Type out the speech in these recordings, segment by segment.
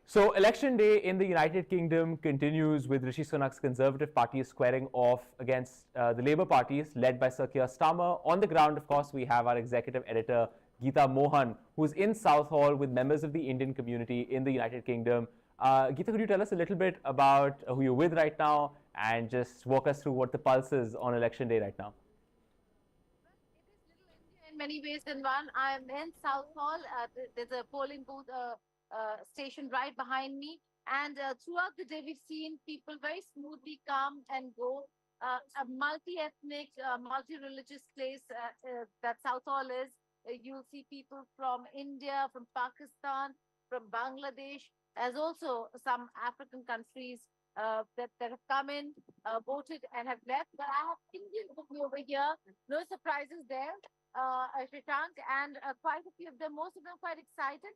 So, election day in the United Kingdom continues with Rishi Sunak's Conservative Party squaring off against the Labour parties led by Sir Keir Starmer. On the ground, of course, we have our executive editor, Geeta Mohan, who's in Southall with members of the Indian community in the United Kingdom. Geeta, could you tell us a little bit about who you're with right now and just walk us through what the pulse is on election day right now? In many ways than one. I'm in Southall. There's a polling booth station right behind me. And throughout the day, we've seen people very smoothly come and go. A multi-ethnic, multi-religious place that Southall is. You'll see people from India, from Pakistan, from Bangladesh, as also some African countries that have come in, voted and have left. But I have Indians with me over here. No surprises there. Shashank, and quite a few of them, most of them quite excited.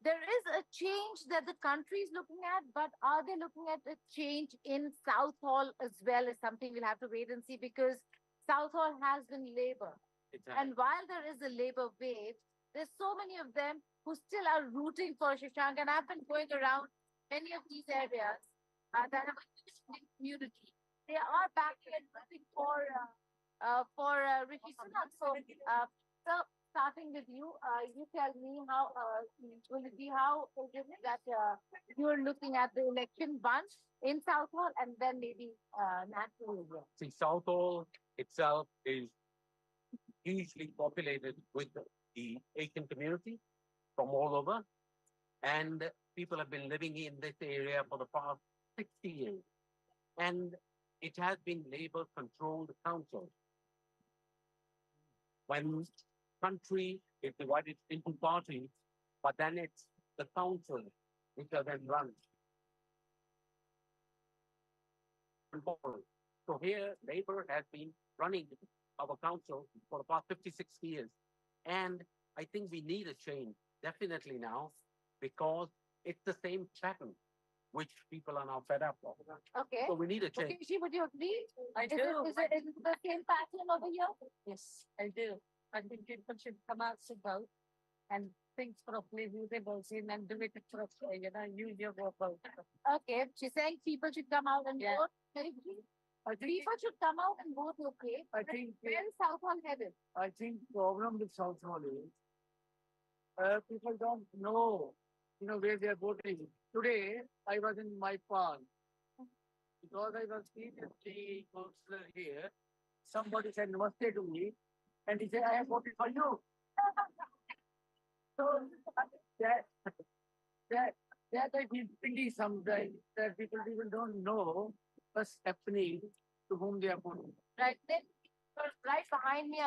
There is a change that the country is looking at, but are they looking at a change in Southall as well is something we'll have to wait and see, because Southall has been Labour. Exactly. And while there is a Labour wave, there's so many of them who still are rooting for Shashank, and I've been going around many of these areas that have a huge community. They are backing and rooting for Rishi Sunak. So, starting with you, you tell me how will it be, how is it that you're looking at the election bunch in Southall and then maybe nationally as well? See, Southall itself is hugely populated with the Asian community from all over, and people have been living in this area for the past 60 years. And it has been Labour-controlled council. When country is divided into parties, but then it's the council which are then run. So here, Labour has been running our council for the past 56 years. And I think we need a change, definitely now, because it's the same pattern which people are now fed up of. Okay. So we need a change. Okay, Rishi, would you agree? I do. Is it the same pattern over here? Yes, I do. I think people should come out to vote and think properly who they vote in and do it properly, use your vote. Okay, she's saying people should come out and vote. People should come out and vote, okay? I think where is Southall headed? I think problem with Southall is people don't know, where they are voting. Today, I was in my park. Because I was previously counselor here, somebody said namaste to me, and he said, I have voted for you. So that I feel pity sometimes that people even don't know what's happening to whom they are voting. Right, then right behind me,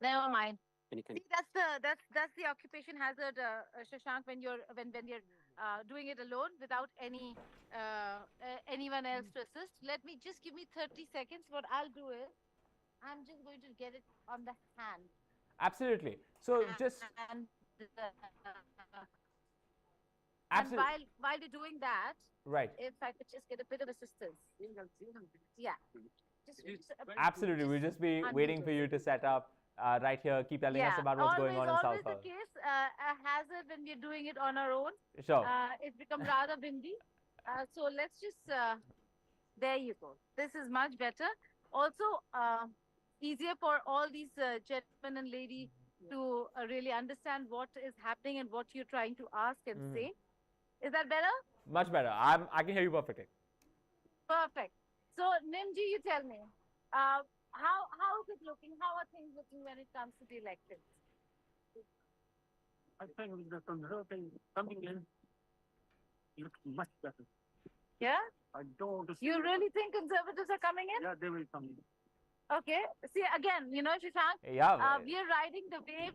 never mind. See, that's the occupation hazard, Shashank, when you're doing it alone without anyone else to assist. Give me 30 seconds. What I'll do is I'm just going to get it on the hand. Absolutely. So and while you're doing that, right? If I could just get a bit of assistance. Yeah. Absolutely. We'll just be waiting for you to set up. Right here, keep telling us about what's going on in Southall. Always the case, a hazard when we're doing it on our own. Sure. It's become rather windy. So let's just, there you go. This is much better. Also, easier for all these gentlemen and ladies to really understand what is happening and what you're trying to ask and say. Is that better? Much better. I can hear you perfectly. Perfect. So, Nimji, you tell me. How is it looking? How are things looking when it comes to the elections? I think the Conservatives coming in looks much better. Yeah? I don't want to see. You really think Conservatives are coming in? Yeah, they will come in. Okay. See, again, Shashank, we are riding the wave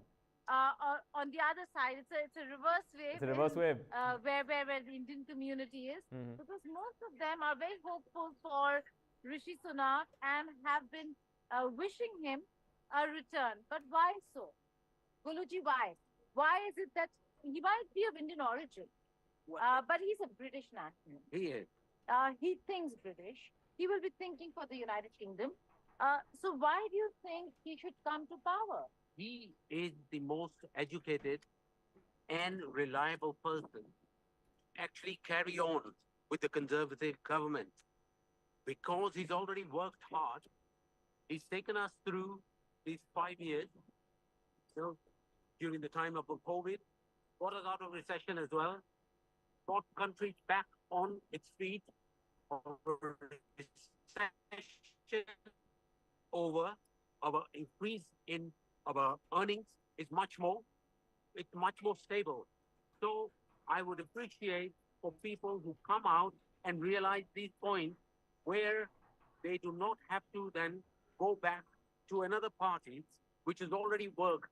on the other side. It's a reverse wave. It's a reverse wave. Where the Indian community is. Because most of them are very hopeful for Rishi Sunak and have been wishing him a return. But why so? Guluji, why? Why is it that he might be of Indian origin, but he's a British national? He is. He thinks British. he will be thinking for the United Kingdom. So why do you think he should come to power? He is the most educated and reliable person actually carry on with the Conservative government because he's already worked hard. He's taken us through these 5 years, you know, during the time of the COVID, got us out of recession as well, brought country back on its feet of recession over. Our increase in our earnings is it's much more stable. So I would appreciate for people who come out and realize these points where they do not have to then go back to another party which has already worked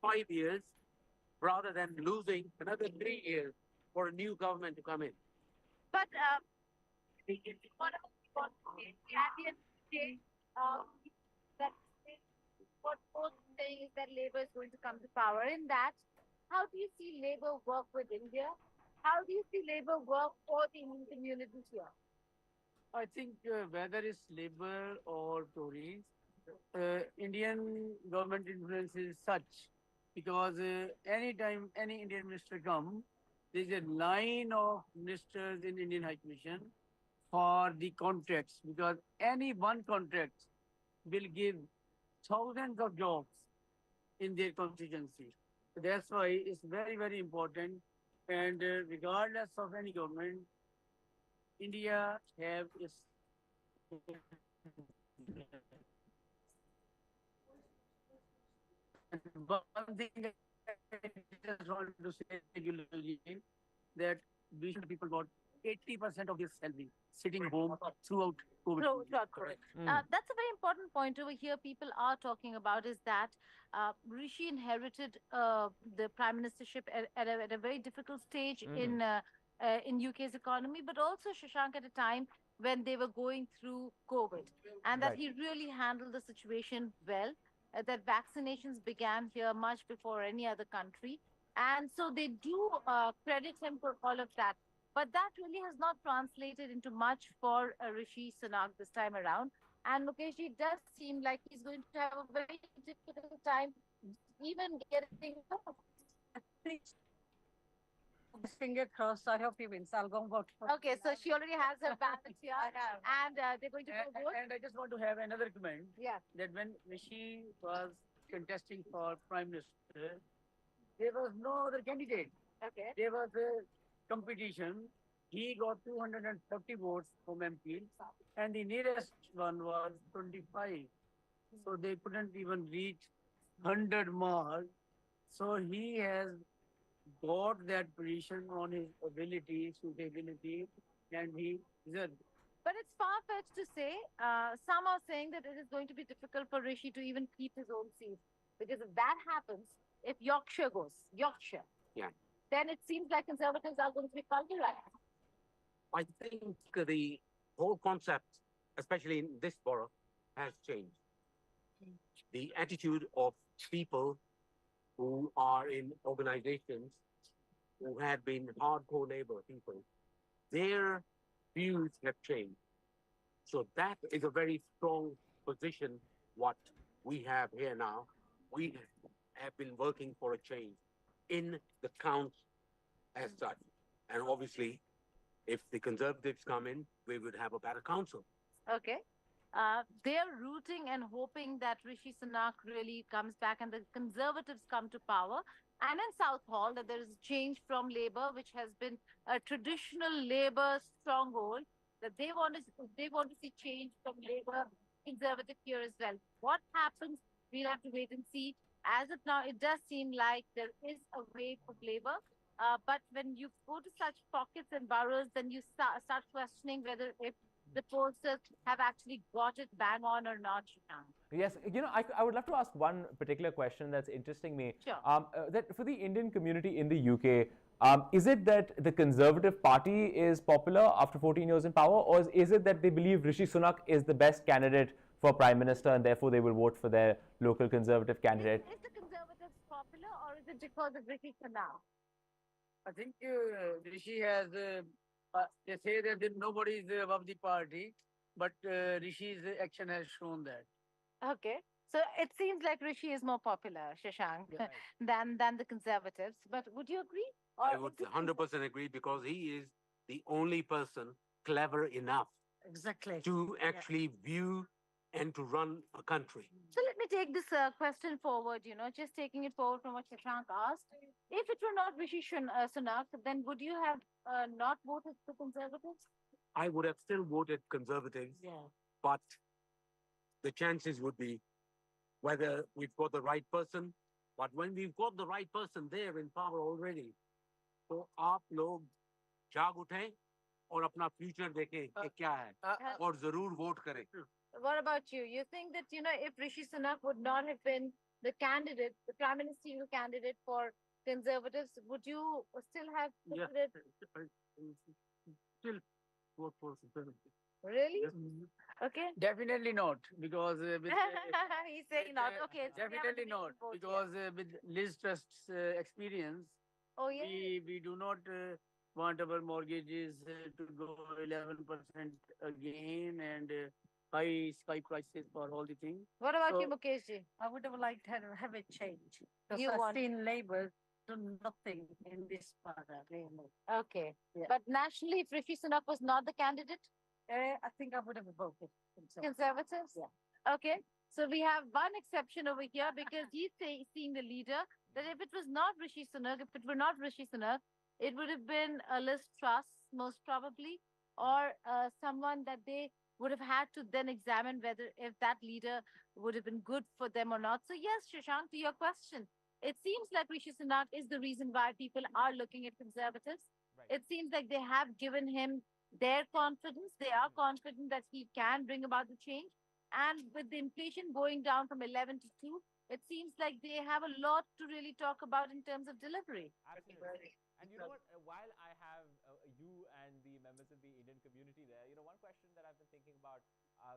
5 years rather than losing another 3 years for a new government to come in. But what else we want to say? At the end of the day, that what both saying is that Labour is going to come to power. In that, how do you see Labour work with India? How do you see Labour work for the Indian community here? I think whether it's Labour or Tories, Indian government influence is such because anytime any Indian minister come, there's a line of ministers in Indian High Commission for the contracts because any one contract will give thousands of jobs in their constituency. So that's why it's very, very important. And regardless of any government, India have its and one thing I just want to say regularly that we should people got 80% of their salary sitting home throughout COVID. Throughout COVID. That's a very important point over here. People are talking about is that Rishi inherited the prime ministership at a very difficult stage in UK's economy, but also Shashank at a time when they were going through COVID, and that Right. he really handled the situation well. That vaccinations began here much before any other country, and so they do credit him for all of that. But that really has not translated into much for Rishi Sunak this time around. And Mukesh, it does seem like he's going to have a very difficult time even getting. Finger crossed. I hope he wins. I'll go vote for Okay, so she already has her ballot here, I have. and they're going to go vote. And I just want to have another comment Yeah. that when Rishi was contesting for prime minister, there was no other candidate. Okay. There was a competition. He got 230 votes from MP, and the nearest one was 25. So they couldn't even reach 100 mark. So he has got that position on his ability, suitability, and he deserved. But it's far-fetched to say. Some are saying that it is going to be difficult for Rishi to even keep his own seat. Because if that happens, if Yorkshire goes, Yeah. then it seems like Conservatives are going to be pulverized. I think the whole concept, especially in this borough, has changed. The attitude of people who are in organizations who have been hardcore labor people, their views have changed. So that is a very strong position what we have here now. We have been working for a change in the council as such. And obviously, if the Conservatives come in, we would have a better council. Okay. They're rooting and hoping that Rishi Sunak really comes back and the Conservatives come to power. And in Southall, that there is a change from Labour, which has been a traditional Labour stronghold, that they want to see change from Labour Conservative here as well. What happens? We'll have to wait and see. As of now, it does seem like there is a wave of Labour. But when you go to such pockets and boroughs, then you start questioning whether if the pollsters have actually got it bang on or not. Yes, I would love to ask one particular question that's interesting me. Sure. That for the Indian community in the UK, is it that the Conservative Party is popular after 14 years in power, or is it that they believe Rishi Sunak is the best candidate for Prime Minister and therefore they will vote for their local Conservative candidate? Is the Conservatives popular, or is it because of Rishi Sunak? I think Rishi has, they say that nobody is above the party. but Rishi's action has shown that. Okay. So it seems like Rishi is more popular, Shashank, Yeah. than the Conservatives. But would you agree? I Or would is it 100% agree because he is the only person clever enough Exactly. to actually view and to run a country. So let me take this question forward, just taking it forward from what Shashank asked. If it were not Rishi Sunak, then would you have not voted for Conservatives? I would have still voted Conservatives, Yeah. but the chances would be whether we've got the right person. But when we've got the right person there in power already, तो आप लोग जाग उठें और अपना future देखें कि क्या है और जरूर वोट करें. What about you? You think that, if Rishi Sunak would not have been the candidate, the prime ministerial candidate for Conservatives, would you still have considered? Still vote for Conservatives. Really? Okay. Definitely not, because with He's saying not. Okay. So we have a definitely division not, vote here. because with Liz Trust's experience, Oh, yeah. we do not want our mortgages to go 11% again, and high sky prices for all the things. What about you, So- Mukesh ji? I would have liked to have a change because You I've want- seen Labour do nothing in this matter, really. Okay. Yeah. But nationally, if Rishi Sunak was not the candidate, I think I would have voted. Conservatives? Yeah. Okay. So we have one exception over here because he's seeing the leader that if it was not Rishi Sunak, if it were not Rishi Sunak, it would have been a Liz Truss, most probably, or someone that they would have had to then examine whether if that leader would have been good for them or not. So yes, Shashank, to your question, it seems like Rishi Sunak is the reason why people are looking at Conservatives. Right. It seems like they have given him their confidence. They are confident that he can bring about the change. And with the inflation going down from 11 to 2, it seems like they have a lot to really talk about in terms of delivery. Absolutely. And you know what? While I have you and the members of the Indian community there, one question that I've been thinking about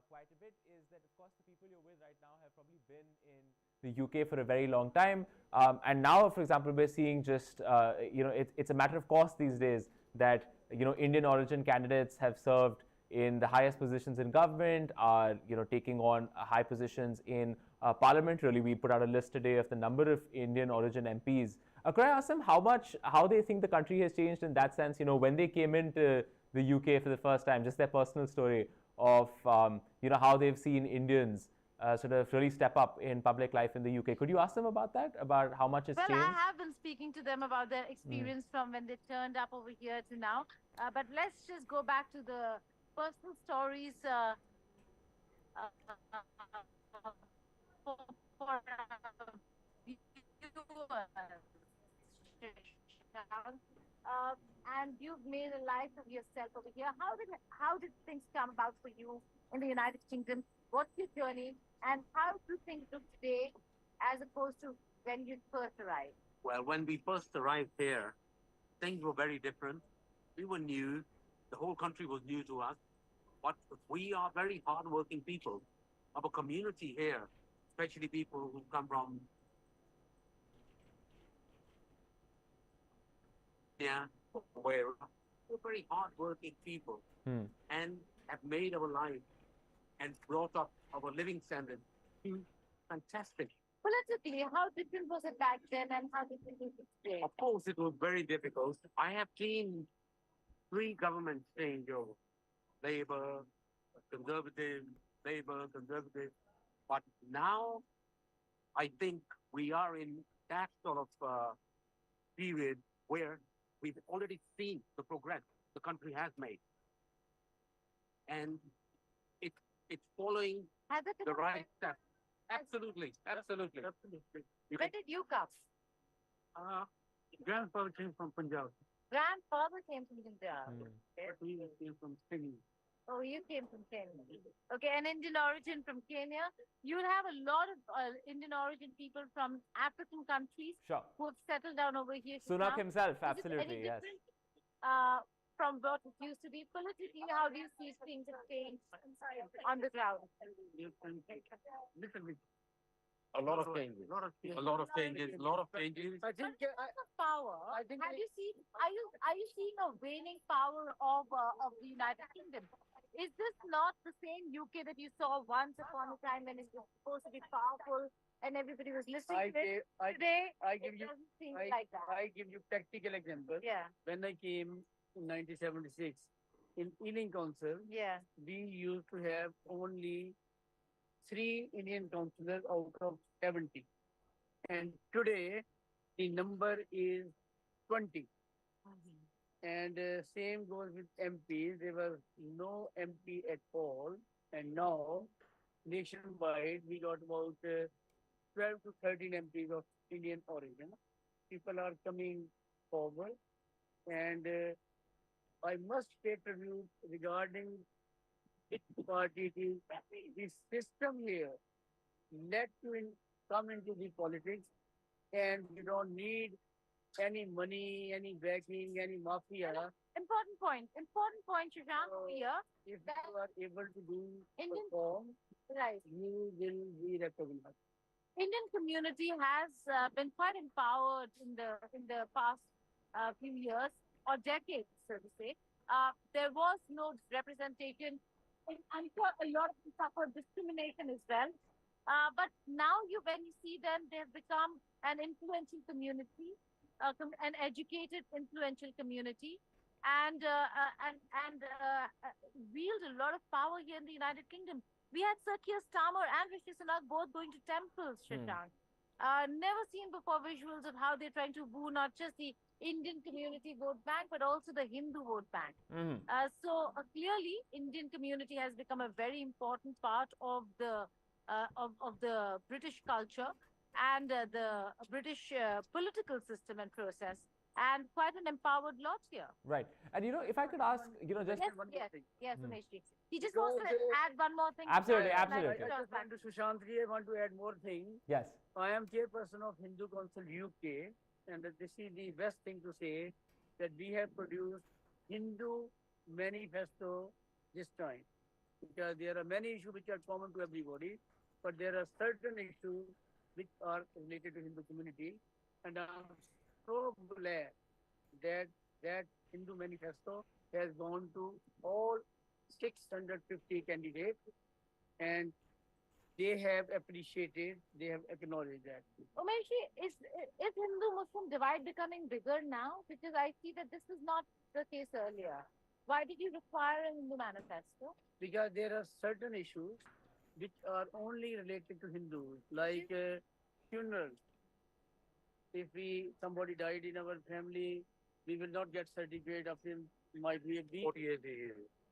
quite a bit is that, of course, the people you're with right now have probably been in the UK for a very long time. And now, for example, we're seeing just, it's a matter of course these days that, Indian origin candidates have served in the highest positions in government, are taking on high positions in parliament. Really, we put out a list today of the number of Indian origin MPs. Could I ask them how they think the country has changed in that sense? When they came into the UK for the first time, just their personal story of how they've seen Indians sort of really step up in public life in the UK. Could you ask them about that? About how much it's Well, changed? I have been speaking to them about their experience from when they turned up over here to now. But let's just go back to the personal stories for and you've made a life of yourself over here. How did things come about for you in the United Kingdom? What's your journey, and how do things look today as opposed to when you first arrived? Well, when we first arrived here, things were very different. We were new. The whole country was new to us. But we are very hardworking people. Our community here, especially people who come from where we're very hardworking people and have made our life and brought up our living standard to fantastic. Politically, how different was it back then and how different is it today? Of course, it was very difficult. I have seen 3 governments change over. Labour, Conservative, Labour, Conservative. But now, I think we are in that sort of period where we've already seen the progress the country has made. And it's following Has it the been right steps. Absolutely, absolutely. When did you come? Grandfather came from Punjab. Grandfather came from Punjab. He came from Singh. Oh, you came from Kenya. Okay, an Indian origin from Kenya. You'll have a lot of Indian origin people from African countries Sure. who have settled down over here. Sunak Shashank. himself, Is it absolutely, any yes. different, from what it used to be politically? How do you see things have changed on the ground? Little bit. A lot of changes. A lot of changes. A lot of changes. A lot of changes. I think Of power. I think Have you seen? Are you seeing a waning power of the United Kingdom? is this not the same UK that you saw once upon a time when it was supposed to be powerful and everybody was listening to it? Today, it doesn't seem like that. I give you practical example. Yeah, When I came in 1976 in Indian Council, yeah. we used to have only 3 Indian councillors out of 70. And today, the number is 20. And same goes with MPs. There was no MP at all. And now, nationwide, we got about 12 to 13 MPs of Indian origin. People are coming forward. And I must pay tribute regarding which party it is. The system here let you come into the politics, and you don't need any money, any backing, any mafia. Important point, Shashank, So, here. If you are able to do Indian- perform, Right. you will be recognized. Indian community has been quite empowered in the past few years or decades, so to say. There was no representation. I'm sure a lot of them suffered discrimination as well. But now, when you see them, they've become an influential community, an educated, influential community, and wield a lot of power here in the United Kingdom. We had Sir Keir Starmer and Rishi Sunak both going to temples, Shashank. Never seen before visuals of how they're trying to woo not just the Indian community vote bank, but also the Hindu vote bank. So clearly, Indian community has become a very important part of the British culture and the British political system and process, and quite an empowered lot here. Right. And if I could ask, just Yes, one more yes, thing. yes, Umesh ji. He just Because, wants to add one more thing. Absolutely, before I absolutely. I turn just back. want to Sushant, I want to add more thing. yes. I am chairperson of Hindu Council UK, and this is the best thing to say that we have produced Hindu manifesto this time, because there are many issues which are common to everybody, but there are certain issues which are related to Hindu community, and I'm so glad that that Hindu manifesto has gone to all 650 candidates, and they have appreciated, they have acknowledged that. Umesh ji, is Hindu-Muslim divide becoming bigger now? Because I see that this was not the case earlier. Why did you require a Hindu manifesto? Because there are certain issues which are only related to Hindus, like funerals. If somebody died in our family, we will not get certificate of him. Might be a week,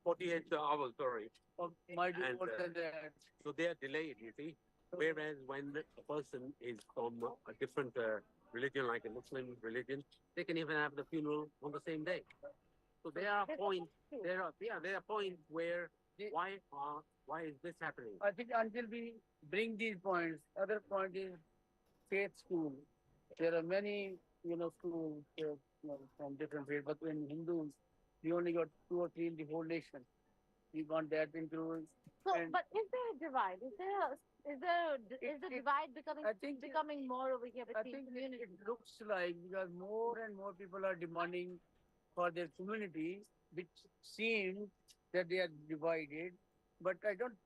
48 hours, sorry. or might be And, more than that. So they are delayed, you see. Whereas when a person is from a different religion, like a Muslim religion, they can even have the funeral on the same day. So there are points. There are points where why is this happening? I think until we bring these points, other point is faith school. There are many, schools from different faith, but in Hindus, we only got 2 or 3 in the whole nation. We want that includes. So, And- but is there a divide? Is the divide becoming more over here I between think communities? it looks like, because more and more people are demanding for their community, which seems that they are divided, but I don't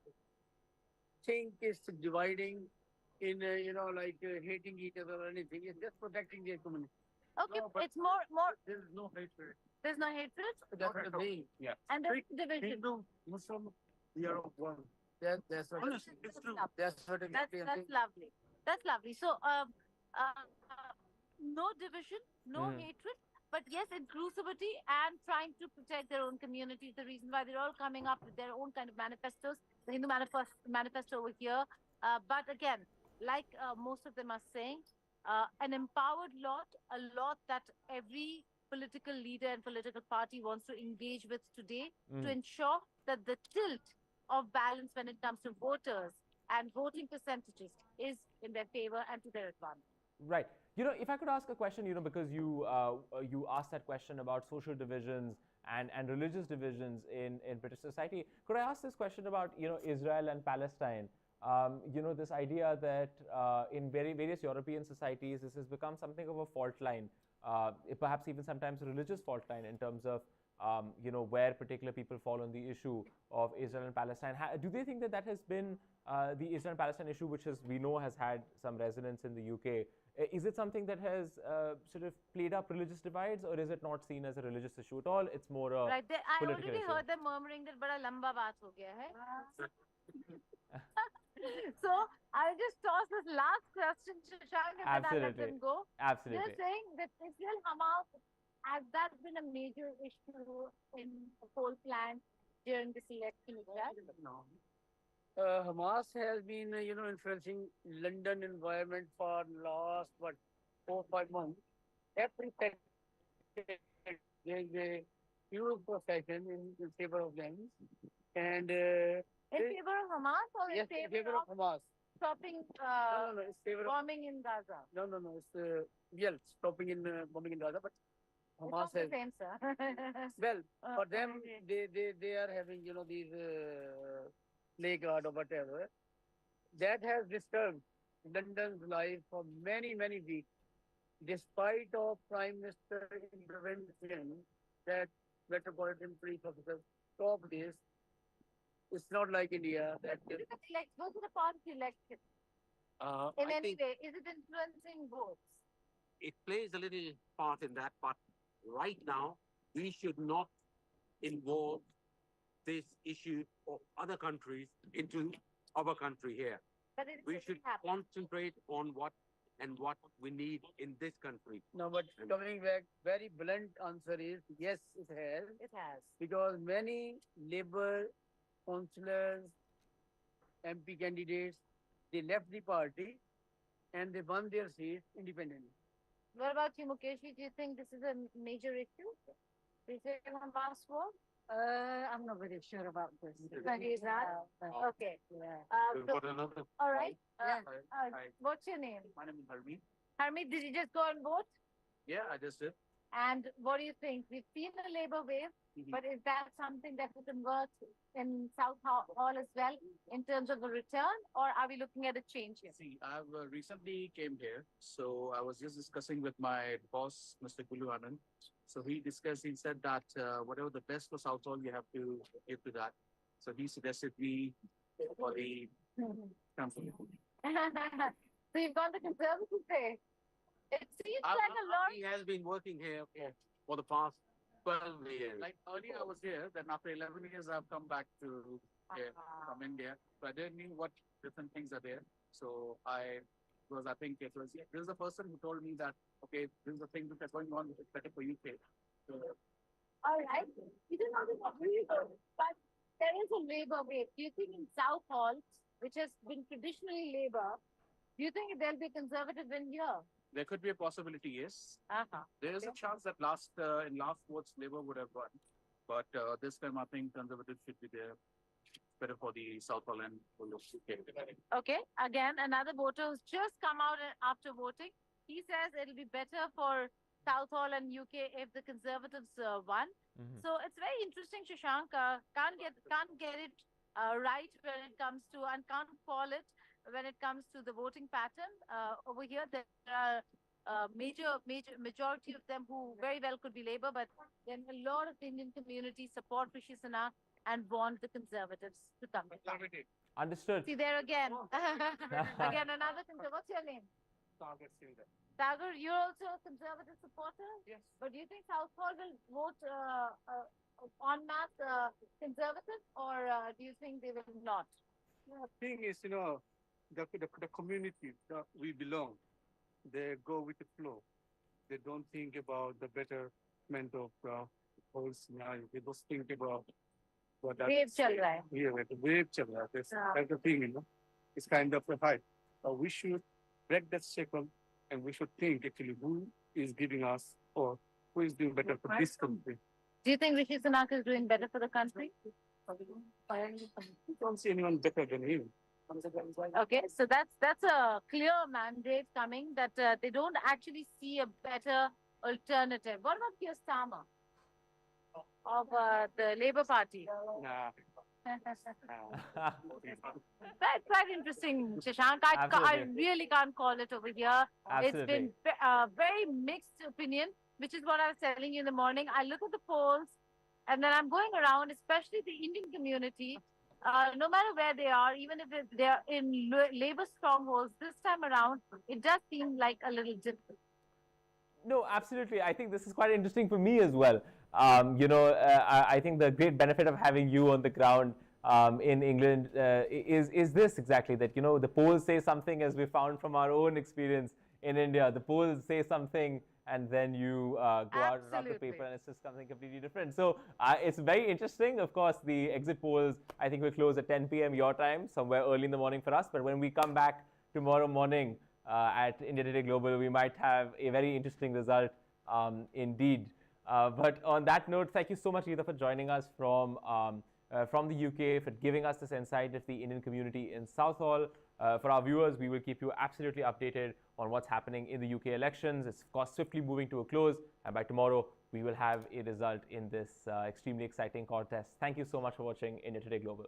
think it's dividing in hating each other or anything. It's just protecting their community. Okay, No, but- it's more. There is no hatred. There's no hatred, That's the thing. Yeah. and there's division. Hindu, Muslim, we are one. That's what. Honestly, it's true. That's what exactly I'm That's saying. lovely. That's lovely. So, no division, no hatred, but yes, inclusivity and trying to protect their own communities. The reason why they're all coming up with their own kind of manifestos. The Hindu manifesto over here. But again, like most of them are saying, an empowered lot, a lot that every political leader and political party wants to engage with today to ensure that the tilt of balance when it comes to voters and voting percentages is in their favor and to their advantage. Right. If I could ask a question, because you asked that question about social divisions and religious divisions in British society, could I ask this question about Israel and Palestine? This idea that in various European societies, this has become something of a fault line, perhaps even sometimes a religious fault line in terms of where particular people fall on the issue of Israel and Palestine. Do they think that that has been the Israel-Palestine issue, which we know has had some resonance in the UK? Is it something that has sort of played up religious divides, or is it not seen as a religious issue at all? It's more a Right. I political already issue. heard them murmuring that bada lamba baat ho gaya hai. So I'll just toss this last question to Shashank and then I'll let them go. Absolutely. They're saying that Israel Hamas, has that been a major issue in the whole plan during this election? No. Hamas has been, influencing London environment for last 4-5 months. Every second there is a huge procession in favor of them, and in favor of Hamas or yes, in favor of Hamas. stopping No, it's favor of, bombing in Gaza? no, it's stopping in bombing in Gaza, but Hamas It's not has the same, sir. well for them okay. they are having these play guard or whatever that has disturbed London's life for many weeks, despite of Prime Minister intervention that Metropolitan Police officers stop this. It's not like India that Look at the election. Go to the party election. In I any think way, is it influencing votes? it plays a little part in that, but right now we should not involve this issue of other countries into our country here. But it We should happen. concentrate on what we need in this country. no, but coming back, very blunt answer is yes, it has. It has. Because many Labour councillors, MP candidates, they left the party and they won their seats independently. What about you, Mukesh? Do you think this is a major issue? Is it Hamas war? I'm not very sure about this. But he's not? Okay. Yeah. We've got another. All right. Yeah. What's your name? My name is Harmeet. Harmeet, did you just go and vote? Yeah, I just did. And what do you think? We've seen a Labour wave, but is that something that will convert in Southall as well in terms of a return, or are we looking at a change here? See, I've recently came here, so I was just discussing with my boss, Mr. Kulu Anand. So he said that whatever the best for Southall, you have to give to that. So he suggested me for the company. So you've gone the Conservative way. It seems like a lot. He has been working here for the past 12 years. Like earlier I was here, then after 11 years I've come back to here from India. So I didn't know what different things are there. So I think it was, this is the person who told me that, okay, this is the thing that's going on, it's better for UK. So, All right. You don't know but there is a Labour wave. Do you think in Southall, which has been traditionally Labour, do you think there'll be Conservative in here? there could be a possibility, yes. There is a chance that in last votes Labour would have won. But this time I think Conservatives should be there. Better for the Southall and for the UK. Okay. Again, another voter who's just come out after voting. He says it'll be better for Southall and UK if the Conservatives won. So it's very interesting, Shashank. Can't get it right when it comes to, and can't call it when it comes to the voting pattern. Over here, there are majority of them who very well could be Labour, but then a lot of the Indian community support Rishi Sunak and want the Conservatives to come in. Understood. See there again. Again, another Conservative. What's your name? Sagar, you're also a Conservative supporter? Yes. But do you think Southall will vote en masse Conservative, or do you think they will not? The thing is, the community that we belong, they go with the flow. They don't think about the betterment of the whole scenario. They just think about what that Wave chal raha hai. Yeah, the wave chal raha hai. That's the thing, It's kind of a hype. We should break that cycle and we should think actually who is giving us or who is doing better for this country. Do you think Rishi Sunak is doing better for the country? I don't see anyone better than him. Okay, so that's a clear mandate coming that they don't actually see a better alternative. What about Keir Starmer of the Labour Party? Nah. That's quite interesting, Shashank. I really can't call it over here. Absolutely. It's been a very mixed opinion, which is what I was telling you in the morning. I look at the polls. And then I'm going around, especially the Indian community, no matter where they are, even if they're in labor strongholds, this time around, it does seem like a little different. No, absolutely. I think this is quite interesting for me as well. I think the great benefit of having you on the ground in England is this exactly, that the polls say something, as we found from our own experience in India. The polls say something, and then you go out and rub the Absolutely. paper, and it's just something completely different. So it's very interesting. Of course, the exit polls, I think, will close at 10 p.m. your time, somewhere early in the morning for us. But when we come back tomorrow morning at India Today Global, we might have a very interesting result indeed. But on that note, thank you so much, Geeta, for joining us from the UK, for giving us this insight of the Indian community in Southall. For our viewers, we will keep you absolutely updated on what's happening in the UK elections. It's, of course, swiftly moving to a close, and by tomorrow, we will have a result in this extremely exciting contest. Thank you so much for watching India Today Global.